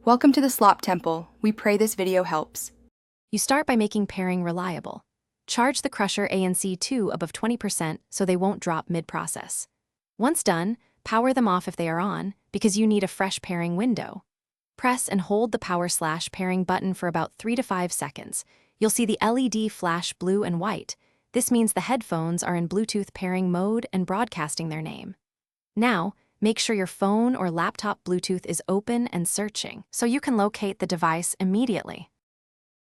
Welcome to the Slop Temple. We pray this video helps. You start by making pairing reliable. Charge the Crusher ANC 2 above 20% so they won't drop mid-process. Once done, power them off if they are on, because you need a fresh pairing window. Press and hold the power/pairing button for about 3 to 5 seconds. You'll see the LED flash blue and white. This means the headphones are in Bluetooth pairing mode and broadcasting their name. Now, make sure your phone or laptop Bluetooth is open and searching so you can locate the device immediately.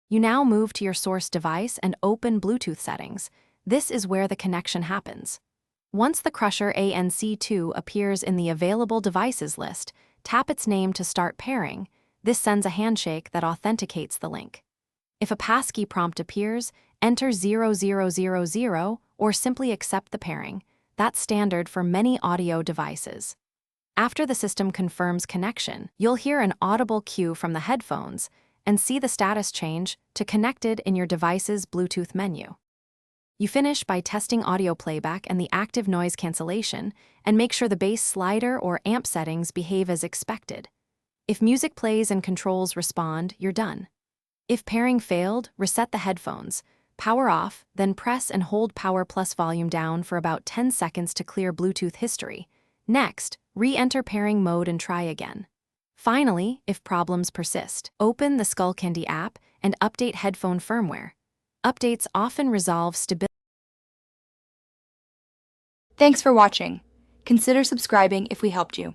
You now move to your source device and open Bluetooth settings. This is where the connection happens. Once the Crusher ANC2 appears in the available devices list, tap its name to start pairing. This sends a handshake that authenticates the link. If a passkey prompt appears, enter 0000 or simply accept the pairing. That's standard for many audio devices. After the system confirms connection, you'll hear an audible cue from the headphones and see the status change to connected in your device's Bluetooth menu. You finish by testing audio playback and the active noise cancellation and make sure the bass slider or amp settings behave as expected. If music plays and controls respond, you're done. If pairing failed, reset the headphones, power off, then press and hold power plus volume down for about 10 seconds to clear Bluetooth history. Next, re-enter pairing mode and try again. Finally, if problems persist, open the Skullcandy app and update headphone firmware. Updates often resolve stability. Thanks for watching. Consider subscribing if we helped you.